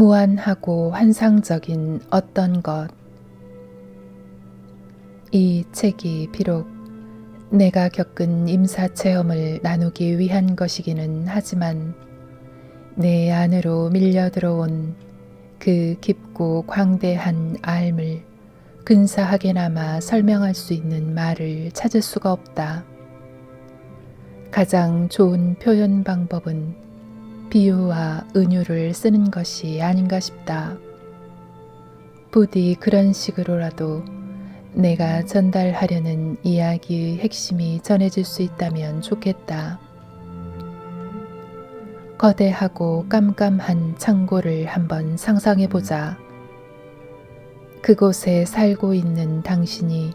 무한하고 환상적인 어떤 것. 이 책이 비록 내가 겪은 임사체험을 나누기 위한 것이기는 하지만 내 안으로 밀려 들어온 그 깊고 광대한 알을 근사하게나마 설명할 수 있는 말을 찾을 수가 없다. 가장 좋은 표현 방법은 비유와 은유를 쓰는 것이 아닌가 싶다. 부디 그런 식으로라도 내가 전달하려는 이야기의 핵심이 전해질 수 있다면 좋겠다. 거대하고 깜깜한 창고를 한번 상상해보자. 그곳에 살고 있는 당신이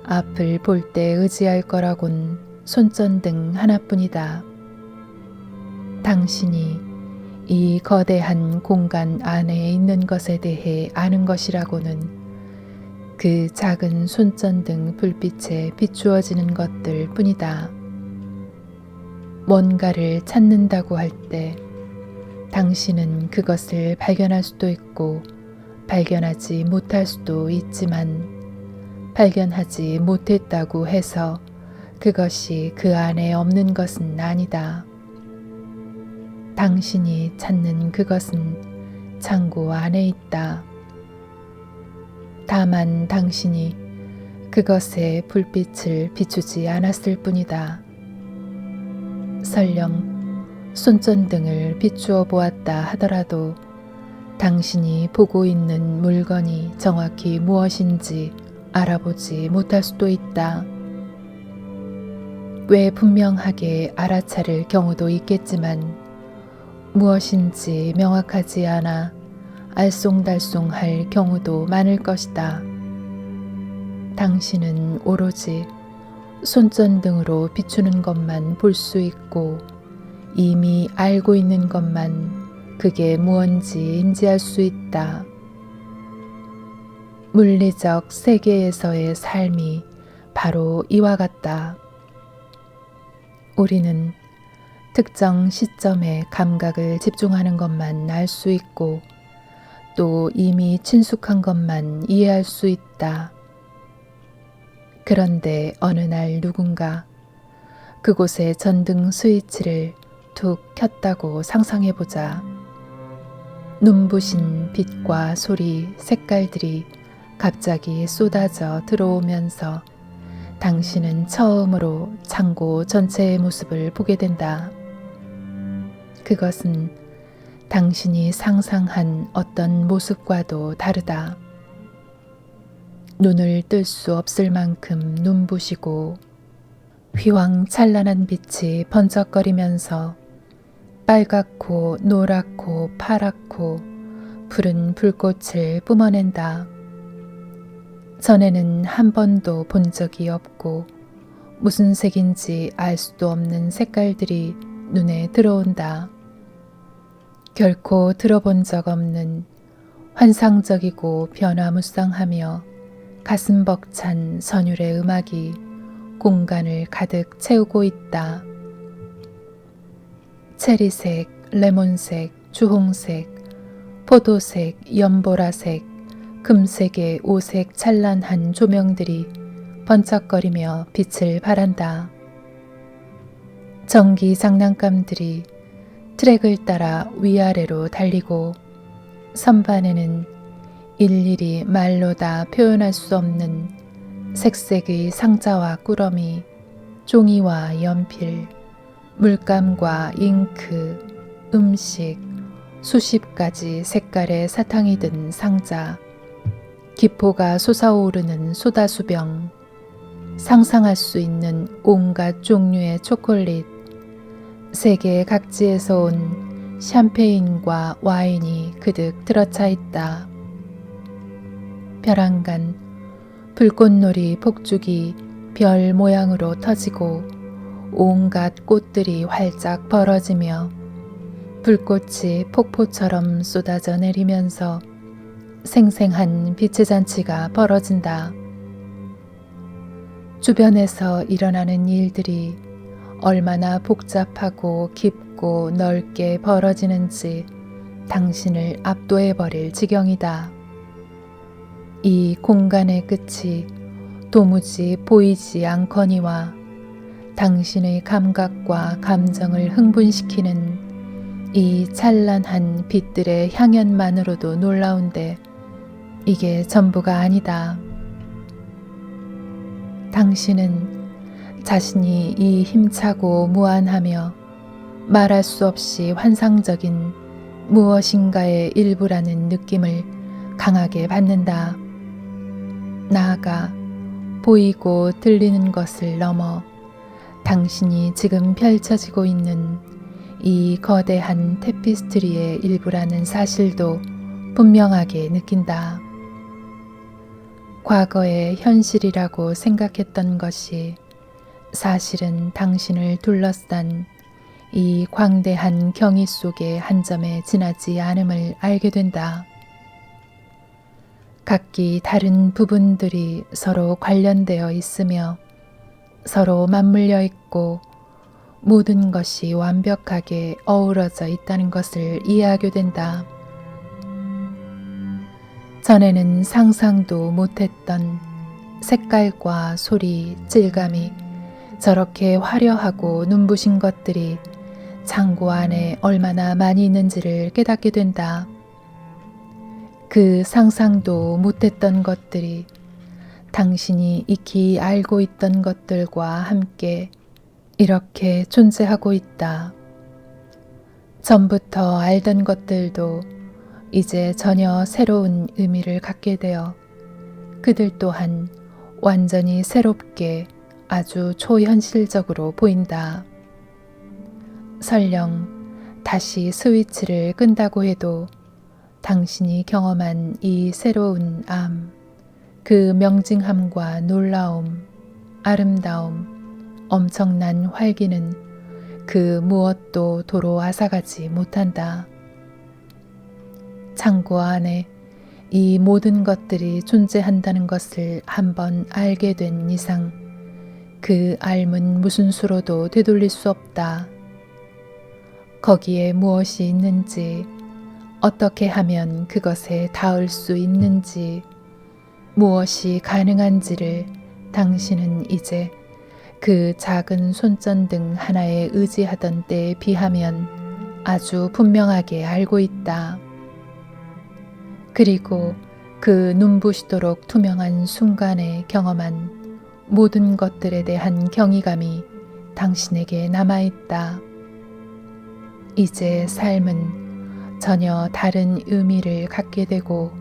앞을 볼 때 의지할 거라곤 손전등 하나뿐이다. 당신이 이 거대한 공간 안에 있는 것에 대해 아는 것이라고는 그 작은 손전등 불빛에 비추어지는 것들 뿐이다. 뭔가를 찾는다고 할 때 당신은 그것을 발견할 수도 있고 발견하지 못할 수도 있지만 발견하지 못했다고 해서 그것이 그 안에 없는 것은 아니다. 당신이 찾는 그것은 창고 안에 있다. 다만 당신이 그것에 불빛을 비추지 않았을 뿐이다. 설령 손전등을 비추어 보았다 하더라도 당신이 보고 있는 물건이 정확히 무엇인지 알아보지 못할 수도 있다. 꽤 분명하게 알아차릴 경우도 있겠지만 무엇인지 명확하지 않아 알쏭달쏭할 경우도 많을 것이다. 당신은 오로지 손전등으로 비추는 것만 볼 수 있고 이미 알고 있는 것만 그게 무언지 인지할 수 있다. 물리적 세계에서의 삶이 바로 이와 같다. 우리는 특정 시점에 감각을 집중하는 것만 알 수 있고 또 이미 친숙한 것만 이해할 수 있다. 그런데 어느 날 누군가 그곳의 전등 스위치를 툭 켰다고 상상해보자. 눈부신 빛과 소리, 색깔들이 갑자기 쏟아져 들어오면서 당신은 처음으로 창고 전체의 모습을 보게 된다. 그것은 당신이 상상한 어떤 모습과도 다르다. 눈을 뜰 수 없을 만큼 눈부시고 휘황찬란한 빛이 번쩍거리면서 빨갛고 노랗고 파랗고 푸른 불꽃을 뿜어낸다. 전에는 한 번도 본 적이 없고 무슨 색인지 알 수도 없는 색깔들이 눈에 들어온다. 결코 들어본 적 없는 환상적이고 변화무쌍하며 가슴 벅찬 선율의 음악이 공간을 가득 채우고 있다. 체리색, 레몬색, 주홍색, 포도색, 연보라색, 금색의 오색 찬란한 조명들이 번쩍거리며 빛을 발한다. 전기 장난감들이 트랙을 따라 위아래로 달리고 선반에는 일일이 말로 다 표현할 수 없는 색색의 상자와 꾸러미, 종이와 연필, 물감과 잉크, 음식, 수십 가지 색깔의 사탕이 든 상자, 기포가 솟아오르는 소다수병, 상상할 수 있는 온갖 종류의 초콜릿, 세계 각지에서 온 샴페인과 와인이 그득 들어차 있다. 벼랑간 불꽃놀이 폭죽이 별 모양으로 터지고 온갖 꽃들이 활짝 벌어지며 불꽃이 폭포처럼 쏟아져 내리면서 생생한 빛의 잔치가 벌어진다. 주변에서 일어나는 일들이 얼마나 복잡하고 깊고 넓게 벌어지는지 당신을 압도해버릴 지경이다. 이 공간의 끝이 도무지 보이지 않거니와 당신의 감각과 감정을 흥분시키는 이 찬란한 빛들의 향연만으로도 놀라운데 이게 전부가 아니다. 당신은 자신이 이 힘차고 무한하며 말할 수 없이 환상적인 무엇인가의 일부라는 느낌을 강하게 받는다. 나아가 보이고 들리는 것을 넘어 당신이 지금 펼쳐지고 있는 이 거대한 테피스트리의 일부라는 사실도 분명하게 느낀다. 과거의 현실이라고 생각했던 것이 사실은 당신을 둘러싼 이 광대한 경이 속의 한 점에 지나지 않음을 알게 된다. 각기 다른 부분들이 서로 관련되어 있으며 서로 맞물려 있고 모든 것이 완벽하게 어우러져 있다는 것을 이해하게 된다. 전에는 상상도 못했던 색깔과 소리, 질감이 저렇게 화려하고 눈부신 것들이 창고 안에 얼마나 많이 있는지를 깨닫게 된다. 그 상상도 못했던 것들이 당신이 익히 알고 있던 것들과 함께 이렇게 존재하고 있다. 전부터 알던 것들도 이제 전혀 새로운 의미를 갖게 되어 그들 또한 완전히 새롭게 아주 초현실적으로 보인다. 설령 다시 스위치를 끈다고 해도 당신이 경험한 이 새로운 암, 그 명징함과 놀라움, 아름다움, 엄청난 활기는 그 무엇도 도로 앗아가지 못한다. 창고 안에 이 모든 것들이 존재한다는 것을 한번 알게 된 이상 그 알문 무슨 수로도 되돌릴 수 없다. 거기에 무엇이 있는지, 어떻게 하면 그것에 닿을 수 있는지, 무엇이 가능한지를 당신은 이제 그 작은 손전등 하나에 의지하던 때에 비하면 아주 분명하게 알고 있다. 그리고 그 눈부시도록 투명한 순간에 경험한 모든 것들에 대한 경이감이 당신에게 남아있다. 이제 삶은 전혀 다른 의미를 갖게 되고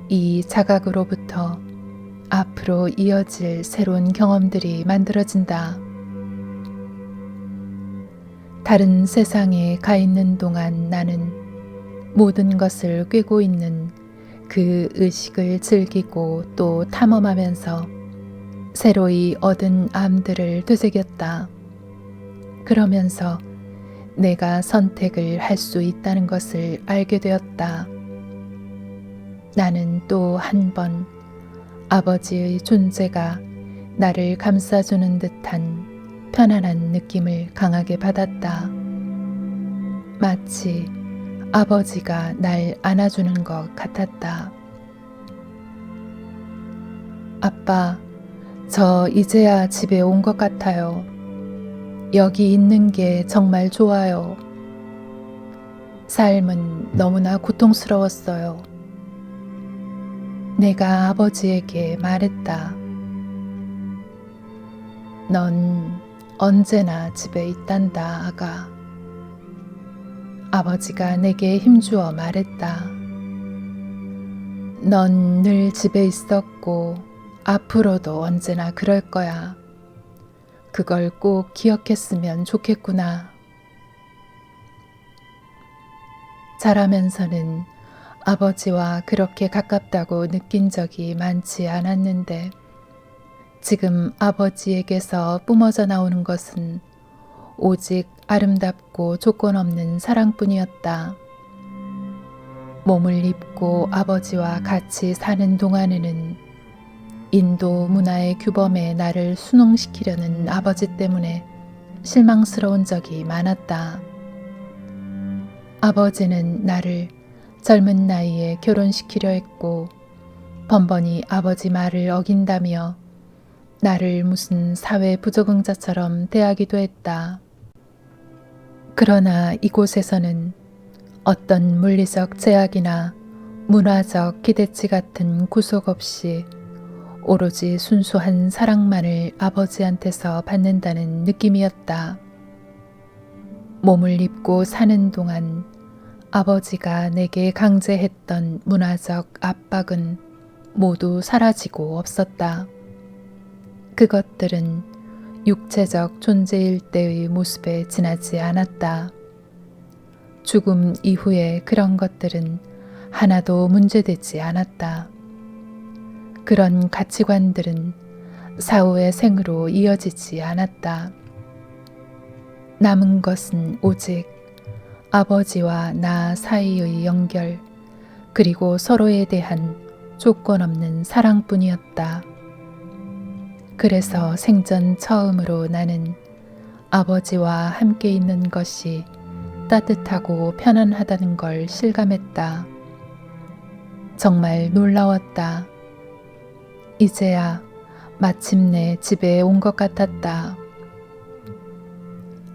이 자각으로부터 앞으로 이어질 새로운 경험들이 만들어진다. 다른 세상에 가 있는 동안 나는 모든 것을 꿰고 있는 그 의식을 즐기고 또 탐험하면서 새로이 얻은 암들을 되새겼다. 그러면서 내가 선택을 할 수 있다는 것을 알게 되었다. 나는 또 한 번 아버지의 존재가 나를 감싸주는 듯한 편안한 느낌을 강하게 받았다. 마치 아버지가 날 안아주는 것 같았다. 아빠, 저 이제야 집에 온 것 같아요. 여기 있는 게 정말 좋아요. 삶은 너무나 고통스러웠어요. 내가 아버지에게 말했다. 넌 언제나 집에 있단다, 아가. 아버지가 내게 힘주어 말했다. 넌 늘 집에 있었고 앞으로도 언제나 그럴 거야. 그걸 꼭 기억했으면 좋겠구나. 자라면서는 아버지와 그렇게 가깝다고 느낀 적이 많지 않았는데 지금 아버지에게서 뿜어져 나오는 것은 오직 아름답고 조건 없는 사랑뿐이었다. 몸을 입고 아버지와 같이 사는 동안에는 인도 문화의 규범에 나를 순응시키려는 아버지 때문에 실망스러운 적이 많았다. 아버지는 나를 젊은 나이에 결혼시키려 했고 번번이 아버지 말을 어긴다며 나를 무슨 사회 부적응자처럼 대하기도 했다. 그러나 이곳에서는 어떤 물리적 제약이나 문화적 기대치 같은 구속 없이 오로지 순수한 사랑만을 아버지한테서 받는다는 느낌이었다. 몸을 입고 사는 동안 아버지가 내게 강제했던 문화적 압박은 모두 사라지고 없었다. 그것들은 육체적 존재일 때의 모습에 지나지 않았다. 죽음 이후에 그런 것들은 하나도 문제되지 않았다. 그런 가치관들은 사후의 생으로 이어지지 않았다. 남은 것은 오직 아버지와 나 사이의 연결, 그리고 서로에 대한 조건 없는 사랑뿐이었다. 그래서 생전 처음으로 나는 아버지와 함께 있는 것이 따뜻하고 편안하다는 걸 실감했다. 정말 놀라웠다. 이제야 마침내 집에 온 것 같았다.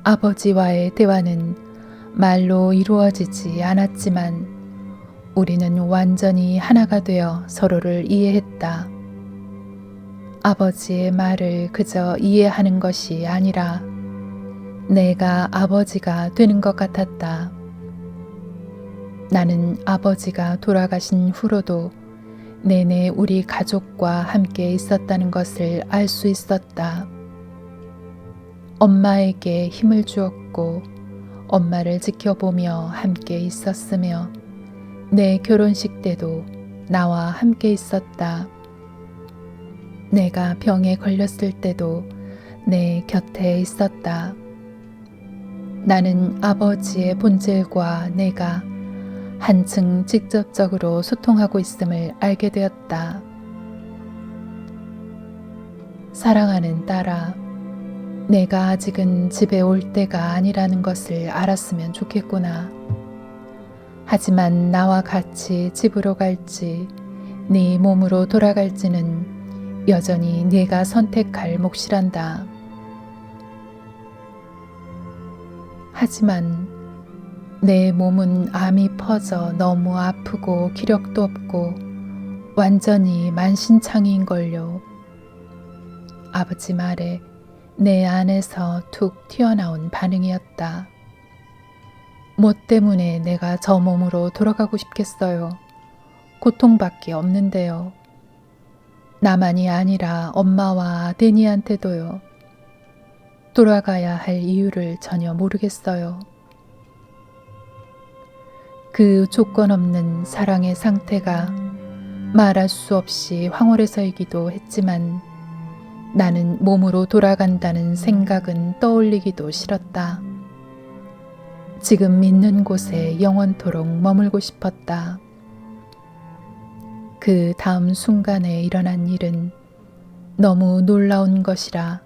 아버지와의 대화는 말로 이루어지지 않았지만 우리는 완전히 하나가 되어 서로를 이해했다. 아버지의 말을 그저 이해하는 것이 아니라 내가 아버지가 되는 것 같았다. 나는 아버지가 돌아가신 후로도 내내 우리 가족과 함께 있었다는 것을 알 수 있었다. 엄마에게 힘을 주었고 엄마를 지켜보며 함께 있었으며 내 결혼식 때도 나와 함께 있었다. 내가 병에 걸렸을 때도 내 곁에 있었다. 나는 아버지의 본질과 내가 한층 직접적으로 소통하고 있음을 알게 되었다. 사랑하는 딸아, 내가 아직은 집에 올 때가 아니라는 것을 알았으면 좋겠구나. 하지만 나와 같이 집으로 갈지 네 몸으로 돌아갈지는 여전히 네가 선택할 몫이란다. 하지만 내 몸은 암이 퍼져 너무 아프고 기력도 없고 완전히 만신창이인걸요. 아버지 말에 내 안에서 툭 튀어나온 반응이었다. 뭐 때문에 내가 저 몸으로 돌아가고 싶겠어요. 고통밖에 없는데요. 나만이 아니라 엄마와 데니한테도요. 돌아가야 할 이유를 전혀 모르겠어요. 그 조건 없는 사랑의 상태가 말할 수 없이 황홀해서이기도 했지만 나는 몸으로 돌아간다는 생각은 떠올리기도 싫었다. 지금 있는 곳에 영원토록 머물고 싶었다. 그 다음 순간에 일어난 일은 너무 놀라운 것이라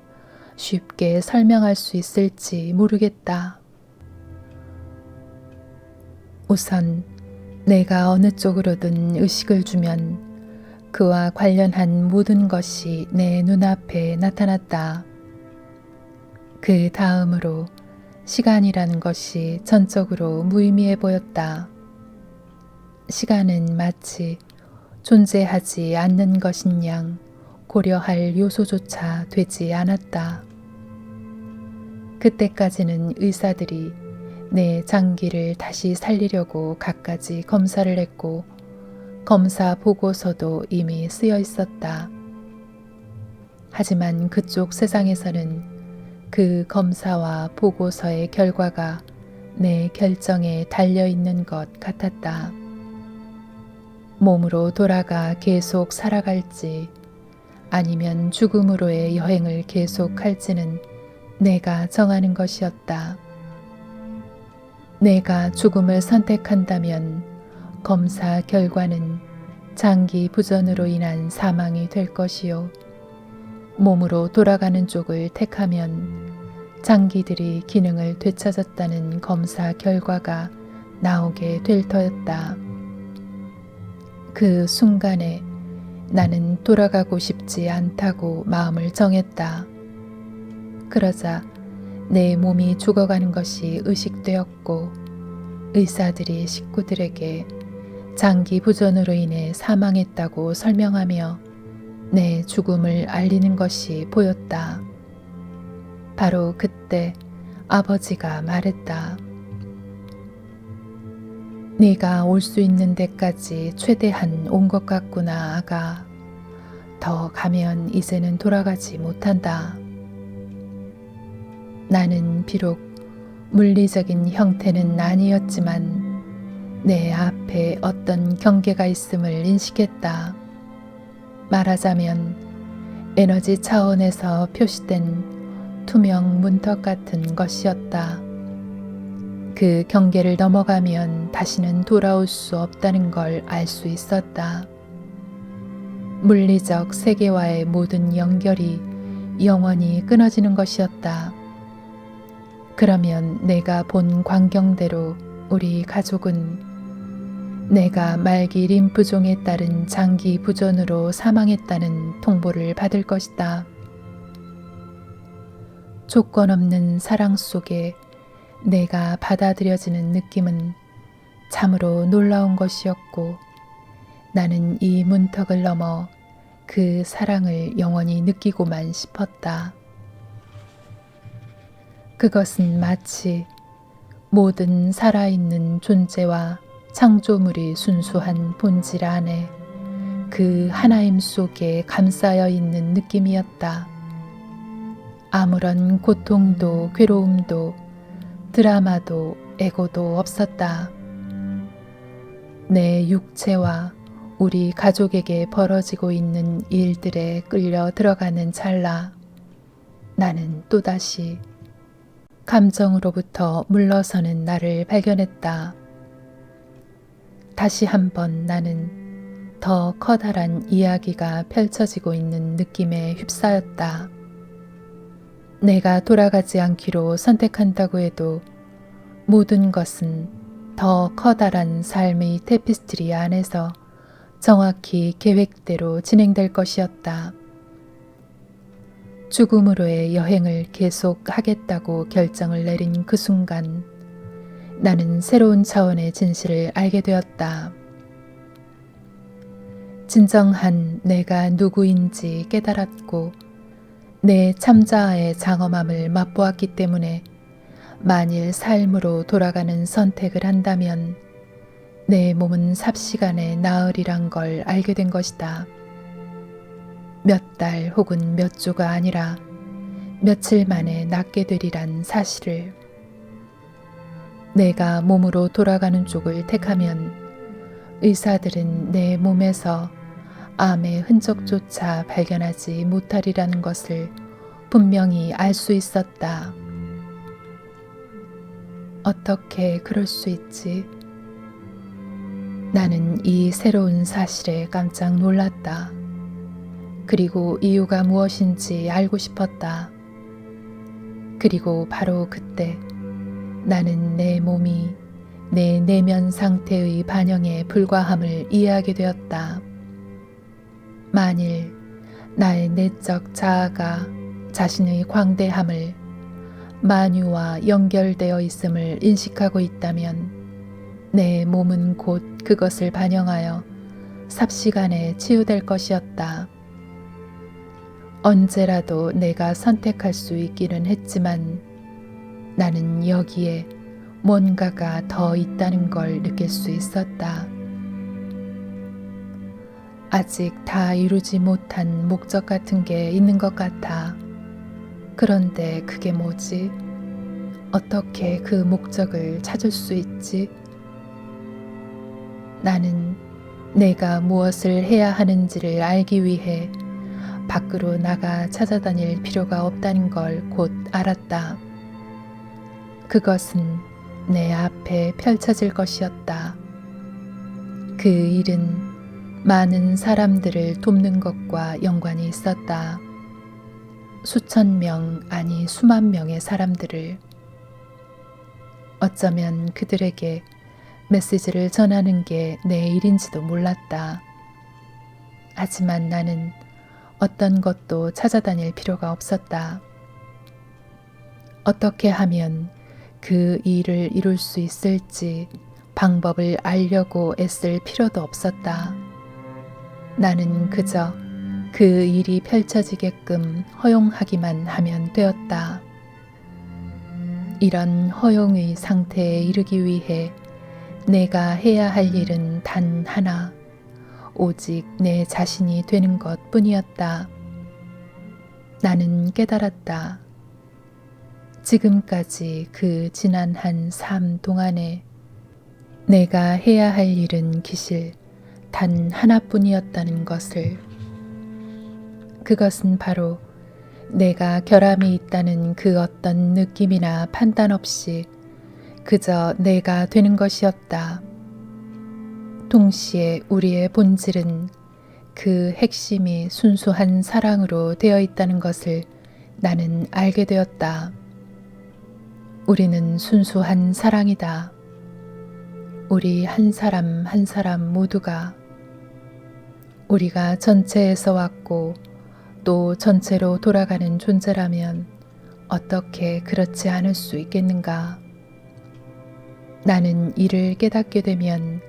쉽게 설명할 수 있을지 모르겠다. 우선 내가 어느 쪽으로든 의식을 주면 그와 관련한 모든 것이 내 눈앞에 나타났다. 그 다음으로 시간이라는 것이 전적으로 무의미해 보였다. 시간은 마치 존재하지 않는 것인 양 고려할 요소조차 되지 않았다. 그때까지는 의사들이 내 장기를 다시 살리려고 갖가지 검사를 했고 검사 보고서도 이미 쓰여 있었다. 하지만 그쪽 세상에서는 그 검사와 보고서의 결과가 내 결정에 달려 있는 것 같았다. 몸으로 돌아가 계속 살아갈지 아니면 죽음으로의 여행을 계속할지는 내가 정하는 것이었다. 내가 죽음을 선택한다면 검사 결과는 장기 부전으로 인한 사망이 될 것이요. 몸으로 돌아가는 쪽을 택하면 장기들이 기능을 되찾았다는 검사 결과가 나오게 될 터였다. 그 순간에 나는 돌아가고 싶지 않다고 마음을 정했다. 그러자 내 몸이 죽어가는 것이 의식되었고 의사들이 식구들에게 장기 부전으로 인해 사망했다고 설명하며 내 죽음을 알리는 것이 보였다. 바로 그때 아버지가 말했다. 네가 올 수 있는 데까지 최대한 온 것 같구나, 아가. 더 가면 이제는 돌아가지 못한다. 나는 비록 물리적인 형태는 아니었지만 내 앞에 어떤 경계가 있음을 인식했다. 말하자면 에너지 차원에서 표시된 투명 문턱 같은 것이었다. 그 경계를 넘어가면 다시는 돌아올 수 없다는 걸 알 수 있었다. 물리적 세계와의 모든 연결이 영원히 끊어지는 것이었다. 그러면 내가 본 광경대로 우리 가족은 내가 말기 림프종에 따른 장기 부전으로 사망했다는 통보를 받을 것이다. 조건 없는 사랑 속에 내가 받아들여지는 느낌은 참으로 놀라운 것이었고 나는 이 문턱을 넘어 그 사랑을 영원히 느끼고만 싶었다. 그것은 마치 모든 살아있는 존재와 창조물이 순수한 본질 안에 그 하나임 속에 감싸여 있는 느낌이었다. 아무런 고통도 괴로움도 드라마도 애고도 없었다. 내 육체와 우리 가족에게 벌어지고 있는 일들에 끌려 들어가는 찰나 나는 또다시 감정으로부터 물러서는 나를 발견했다. 다시 한번 나는 더 커다란 이야기가 펼쳐지고 있는 느낌에 휩싸였다. 내가 돌아가지 않기로 선택한다고 해도 모든 것은 더 커다란 삶의 테피스트리 안에서 정확히 계획대로 진행될 것이었다. 죽음으로의 여행을 계속하겠다고 결정을 내린 그 순간 나는 새로운 차원의 진실을 알게 되었다. 진정한 내가 누구인지 깨달았고 내 참자아의 장엄함을 맛보았기 때문에 만일 삶으로 돌아가는 선택을 한다면 내 몸은 삽시간에 나으리란 걸 알게 된 것이다. 몇 달 혹은 몇 주가 아니라 며칠 만에 낫게 되리란 사실을. 내가 몸으로 돌아가는 쪽을 택하면 의사들은 내 몸에서 암의 흔적조차 발견하지 못하리라는 것을 분명히 알 수 있었다. 어떻게 그럴 수 있지? 나는 이 새로운 사실에 깜짝 놀랐다. 그리고 이유가 무엇인지 알고 싶었다. 그리고 바로 그때 나는 내 몸이 내 내면 상태의 반영에 불과함을 이해하게 되었다. 만일 나의 내적 자아가 자신의 광대함을 만유와 연결되어 있음을 인식하고 있다면 내 몸은 곧 그것을 반영하여 삽시간에 치유될 것이었다. 언제라도 내가 선택할 수 있기는 했지만 나는 여기에 뭔가가 더 있다는 걸 느낄 수 있었다. 아직 다 이루지 못한 목적 같은 게 있는 것 같아. 그런데 그게 뭐지? 어떻게 그 목적을 찾을 수 있지? 나는 내가 무엇을 해야 하는지를 알기 위해 밖으로 나가 찾아다닐 필요가 없다는 걸 곧 알았다. 그것은 내 앞에 펼쳐질 것이었다. 그 일은 많은 사람들을 돕는 것과 연관이 있었다. 수천 명, 아니 수만 명의 사람들을. 어쩌면 그들에게 메시지를 전하는 게 내 일인지도 몰랐다. 하지만 나는 어떤 것도 찾아다닐 필요가 없었다. 어떻게 하면 그 일을 이룰 수 있을지 방법을 알려고 애쓸 필요도 없었다. 나는 그저 그 일이 펼쳐지게끔 허용하기만 하면 되었다. 이런 허용의 상태에 이르기 위해 내가 해야 할 일은 단 하나, 오직 내 자신이 되는 것 뿐이었다. 나는 깨달았다. 지금까지 그 지난 한 삶 동안에 내가 해야 할 일은 기실 단 하나뿐이었다는 것을. 그것은 바로 내가 결함이 있다는 그 어떤 느낌이나 판단 없이 그저 내가 되는 것이었다. 동시에 우리의 본질은 그 핵심이 순수한 사랑으로 되어 있다는 것을 나는 알게 되었다. 우리는 순수한 사랑이다. 우리 한 사람 한 사람 모두가 우리가 전체에서 왔고 또 전체로 돌아가는 존재라면 어떻게 그렇지 않을 수 있겠는가? 나는 이를 깨닫게 되면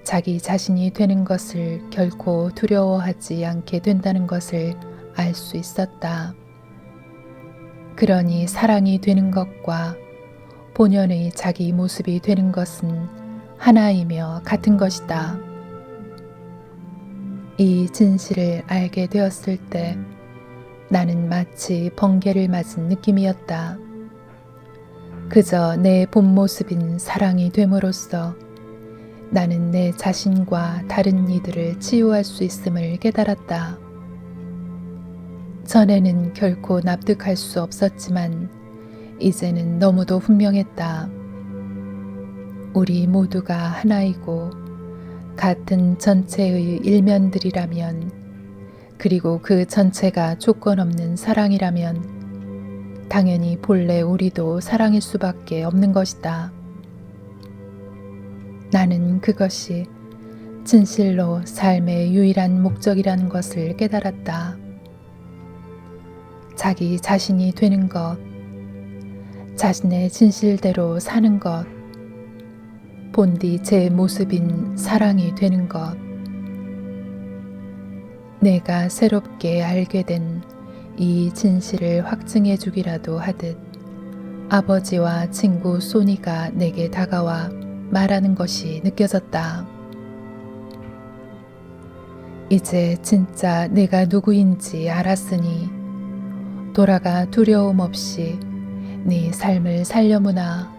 자기 자신이 되는 것을 결코 두려워하지 않게 된다는 것을 알 수 있었다. 그러니 사랑이 되는 것과 본연의 자기 모습이 되는 것은 하나이며 같은 것이다. 이 진실을 알게 되었을 때 나는 마치 번개를 맞은 느낌이었다. 그저 내 본 모습인 사랑이 됨으로써 나는 내 자신과 다른 이들을 치유할 수 있음을 깨달았다. 전에는 결코 납득할 수 없었지만 이제는 너무도 분명했다. 우리 모두가 하나이고 같은 전체의 일면들이라면, 그리고 그 전체가 조건 없는 사랑이라면 당연히 본래 우리도 사랑일 수밖에 없는 것이다. 나는 그것이 진실로 삶의 유일한 목적이라는 것을 깨달았다. 자기 자신이 되는 것, 자신의 진실대로 사는 것, 본디 제 모습인 사랑이 되는 것. 내가 새롭게 알게 된 이 진실을 확증해 주기라도 하듯 아버지와 친구 소니가 내게 다가와 말하는 것이 느껴졌다. 이제 진짜 내가 누구인지 알았으니 돌아가 두려움 없이 네 삶을 살려무나.